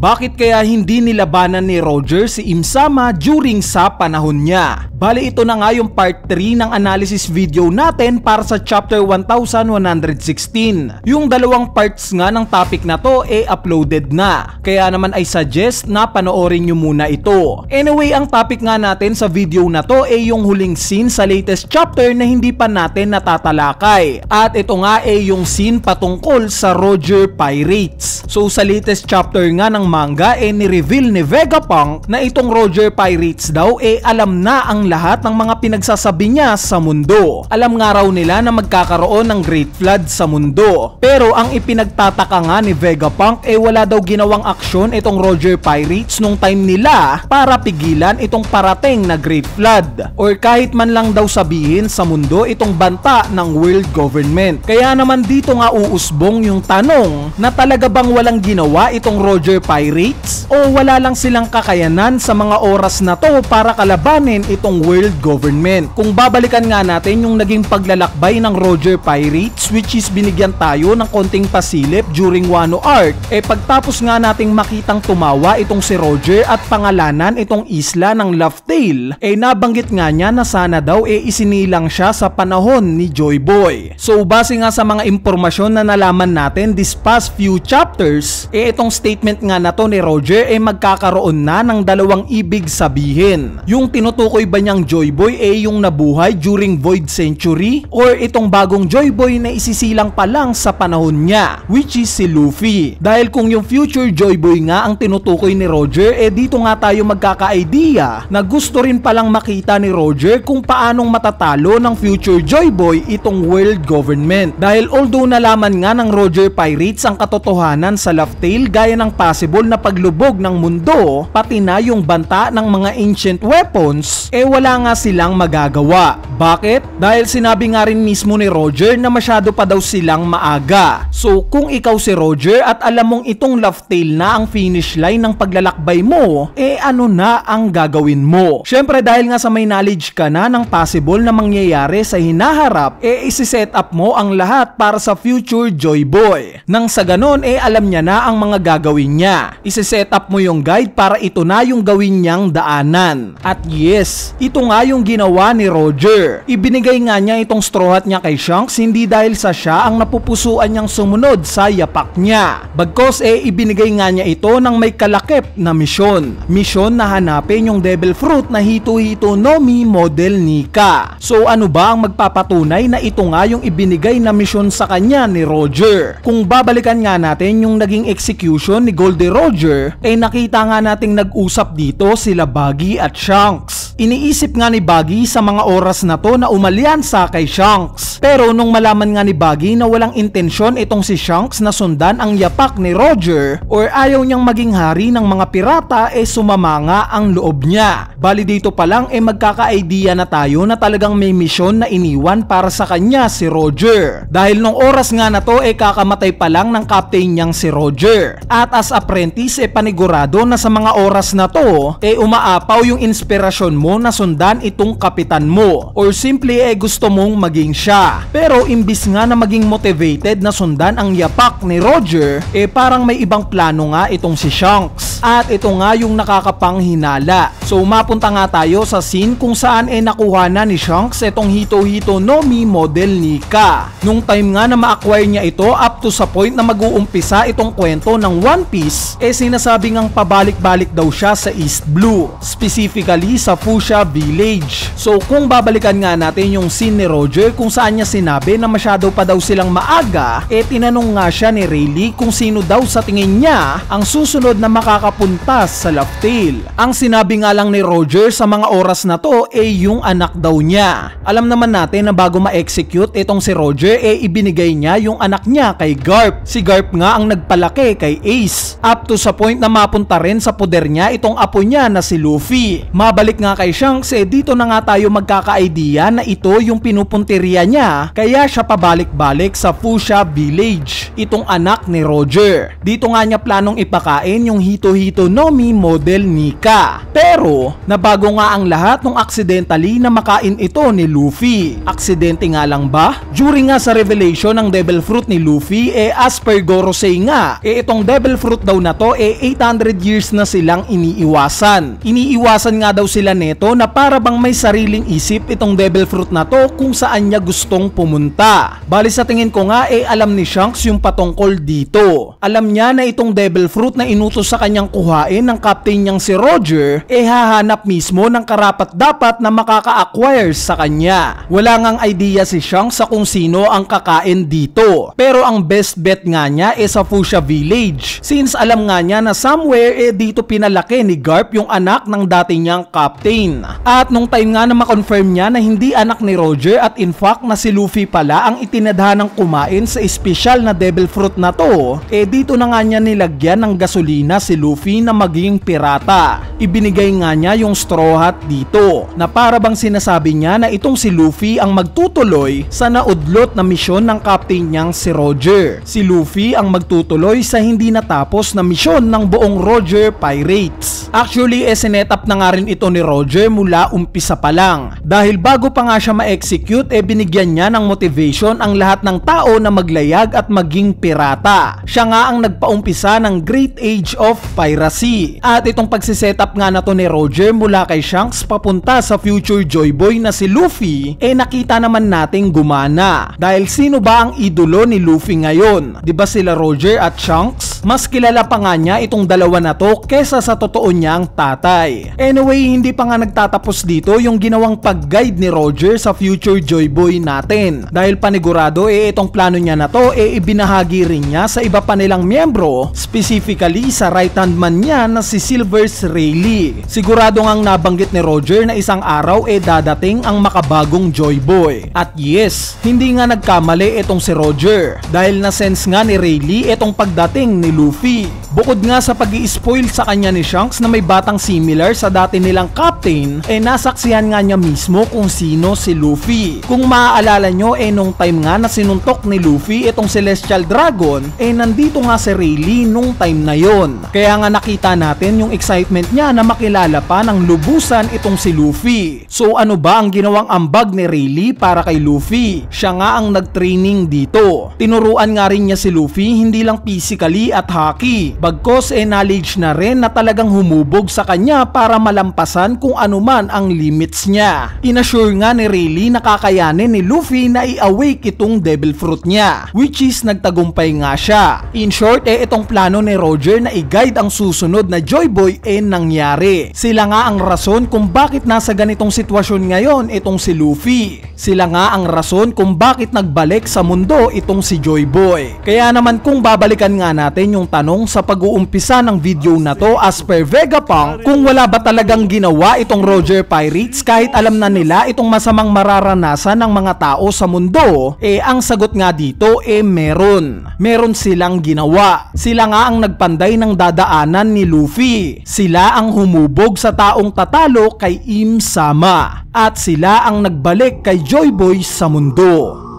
Bakit kaya hindi nilabanan ni Roger si Im-sama during sa panahon niya? Bali ito na nga yung part 3 ng analysis video natin para sa chapter 1116. Yung dalawang parts nga ng topic na to uploaded na. Kaya naman ay suggest na panoorin nyo muna ito. Anyway, ang topic nga natin sa video na to yung huling scene sa latest chapter na hindi pa natin natatalakay. At ito nga yung scene patungkol sa Roger Pirates. So sa latest chapter nga ng manga ni-reveal ni Vegapunk na itong Roger Pirates daw alam na ang lahat ng mga pinagsasabi niya sa mundo. Alam nga raw nila na magkakaroon ng Great Flood sa mundo. Pero ang ipinagtataka nga ni Vegapunk wala daw ginawang aksyon itong Roger Pirates nung time nila para pigilan itong parating na Great Flood. Or kahit man lang daw sabihin sa mundo itong banta ng world government. Kaya naman dito nga uusbong yung tanong na talaga bang walang ginawa itong Roger Pirates o wala lang silang kakayanan sa mga oras na to para kalabanin itong world government. Kung babalikan nga natin yung naging paglalakbay ng Roger Pirates, which is binigyan tayo ng konting pasilip during Wano Arc, pagtapos nga nating makitang tumawa itong si Roger at pangalanan itong isla ng Laugh Tale, nabanggit nga niya na sana daw isinilang siya sa panahon ni Joy Boy. So base nga sa mga impormasyon na nalaman natin this past few chapters, itong statement nga na to ni Roger magkakaroon na ng dalawang ibig sabihin. Yung tinutukoy ba niyang Joy Boy yung nabuhay during Void Century or itong bagong Joy Boy na isisilang pa lang sa panahon niya, which is si Luffy. Dahil kung yung future Joy Boy nga ang tinutukoy ni Roger, dito nga tayo magkaka-idea na gusto rin palang makita ni Roger kung paanong matatalo ng future Joy Boy itong world government. Dahil although nalaman nga ng Roger Pirates ang katotohanan sa Laugh Tale gaya ng possible na paglubog ng mundo, pati na yung banta ng mga ancient weapons, wala nga silang magagawa. Bakit? Dahil sinabi nga rin mismo ni Roger na masyado pa daw silang maaga. So kung ikaw si Roger at alam mong itong Laugh Tale na ang finish line ng paglalakbay mo, ano na ang gagawin mo? Syempre dahil nga sa may knowledge ka na ng possible na mangyayari sa hinaharap, isi-set up mo ang lahat para sa future Joy Boy. Nang sa ganon, alam niya na ang mga gagawin niya. Isi-set up mo yung guide para ito na yung gawin niyang daanan. At yes, ito nga yung ginawa ni Roger. Ibinigay nga niya itong straw hat niya kay Shanks hindi dahil sa siya ang napupusuan niyang sumunod sa yapak niya. Bagkos ibinigay nga niya ito ng may kalakip na misyon. Misyon na hanapin yung Devil Fruit na Hito-Hito no Mi Model Nika. So ano ba ang magpapatunay na ito nga yung ibinigay na misyon sa kanya ni Roger? Kung babalikan nga natin yung naging execution ni Goldie Roger, nakita nga nating nag-usap dito sila Buggy at Shanks. Iniisip nga ni Buggy sa mga oras na to na umalyansa kay Shanks. Pero nung malaman nga ni Buggy na walang intensyon itong si Shanks na sundan ang yapak ni Roger or ayaw niyang maging hari ng mga pirata, sumama nga ang loob niya. Bali dito pa lang magkaka-idea na tayo na talagang may misyon na iniwan para sa kanya si Roger. Dahil nung oras nga na to kakamatay pa lang ng captain niyang si Roger. At as apprentice panigurado na sa mga oras na to umaapaw yung inspirasyon mo na sundan itong kapitan mo or simply gusto mong maging siya. Pero imbis nga na maging motivated na sundan ang yapak ni Roger, parang may ibang plano nga itong si Shanks. At ito nga yung nakakapanghinala. So mapunta nga tayo sa scene kung saan nakuha na ni Shanks itong Hito-Hito no Mi Model Nika. Nung time nga na ma-acquire niya ito up to sa point na mag-uumpisa itong kwento ng One Piece, sinasabi ngang pabalik-balik daw siya sa East Blue, specifically sa Fuchsia Village. So kung babalikan nga natin yung scene ni Roger kung saan niya sinabi na masyado pa daw silang maaga, tinanong nga siya ni Rayleigh kung sino daw sa tingin niya ang susunod na makakapunta sa Laugh Tale. Ang sinabi nga lang ni Roger sa mga oras na to yung anak daw niya. Alam naman natin na bago ma-execute itong si Roger ibinigay niya yung anak niya kay Garp. Si Garp nga ang nagpalaki kay Ace up to sa point na mapunta rin sa poder niya itong apo niya na si Luffy. Mabalik nga kay Shanks dito na nga tayo magkaka-idea na ito yung pinupunteriya niya kaya siya pabalik-balik sa Fuchsia Village, itong anak ni Roger. Dito nga niya planong ipakain yung Hito-Hito Hitonomi model Nika. Pero nabago nga ang lahat nung accidentally na makain ito ni Luffy. Aksidente nga lang ba? During nga sa revelation ng Devil Fruit ni Luffy, as per Gorosei nga, itong Devil Fruit daw na to 800 years na silang iniiwasan. Iniiwasan nga daw sila neto na para bang may sariling isip itong Devil Fruit na to kung saan niya gustong pumunta. Bali sa tingin ko nga alam ni Shanks yung patungkol dito. Alam niya na itong Devil Fruit na inutos sa kanyang kuhain ng captain niyang si Roger hahanap mismo ng karapat-dapat na makaka-acquire sa kanya. Wala ngang idea si Shanks sa kung sino ang kakain dito. Pero ang best bet nga niya sa Fuchsia Village. Since alam nga niya na somewhere dito pinalaki ni Garp yung anak ng dati niyang captain. At nung time nga na makonfirm niya na hindi anak ni Roger at in fact na si Luffy pala ang itinadhanang kumain sa espesyal na Devil Fruit na to, dito na nga niya nilagyan ng gasolina si Luffy na maging pirata. Ibinigay nga niya yung straw hat dito na para bang sinasabi niya na itong si Luffy ang magtutuloy sa naudlot na misyon ng captain niyang si Roger. Si Luffy ang magtutuloy sa hindi natapos na misyon ng buong Roger Pirates. Actually sinet-up na nga rin ito ni Roger mula umpisa pa lang. Dahil bago pa nga siya ma-execute binigyan niya ng motivation ang lahat ng tao na maglayag at maging pirata. Siya nga ang nagpaumpisa ng Great Age of Piracy. At itong pagsisetup nga na to ni Roger mula kay Shanks papunta sa future Joy Boy na si Luffy, nakita naman nating gumana. Dahil sino ba ang idolo ni Luffy ngayon? Diba sila Roger at Shanks? Mas kilala pa nga niya itong dalawa na to kesa sa totoo niyang tatay. Anyway, hindi pa nga nagtatapos dito yung ginawang pag-guide ni Roger sa future Joy Boy natin. Dahil panigurado itong plano niya na to ibinahagi rin niya sa iba pa nilang miyembro, specifically sa right hand man niya na si Silvers Rayleigh. Sigurado ngang nabanggit ni Roger na isang araw dadating ang makabagong Joy Boy. At yes, hindi nga nagkamali itong si Roger dahil na-sense nga ni Rayleigh itong pagdating ni Luffy. Bukod nga sa pag-i-spoil sa kanya ni Shanks na may batang similar sa dati nilang captain, nasaksihan nga niya mismo kung sino si Luffy. Kung maaalala nyo nung time nga na sinuntok ni Luffy itong Celestial Dragon, nandito nga si Rayleigh nung time na yon. Kaya nga nakita natin yung excitement niya na makilala pa ng lubusan itong si Luffy. So ano ba ang ginawang ambag ni Rayleigh para kay Luffy? Siya nga ang nag-training dito. Tinuruan nga rin niya si Luffy hindi lang physically at hockey, bagkos knowledge na rin na talagang humubog sa kanya para malampasan kung anuman ang limits niya. Inassure nga ni Rayleigh na kakayanin ni Luffy na i-awake itong Devil Fruit niya, which is nagtagumpay nga siya. In short, itong plano ni Roger na i-guide ang susunod na Joy Boy nangyari. Sila nga ang rason kung bakit nasa ganitong sitwasyon ngayon itong si Luffy. Sila nga ang rason kung bakit nagbalik sa mundo itong si Joy Boy. Kaya naman kung babalikan nga natin yung tanong sa pag-uumpisa ng video na to as per Vegapunk, kung wala ba talagang ginawa itong Roger Pirates kahit alam na nila itong masamang mararanasan ng mga tao sa mundo, ang sagot nga dito meron. Meron silang ginawa. Sila nga ang nagpanday ng dadaanan ni Luffy. Sila ang humubog sa taong tatalo kay Im Sama. At sila ang nagbalik kay Joy Boy sa mundo.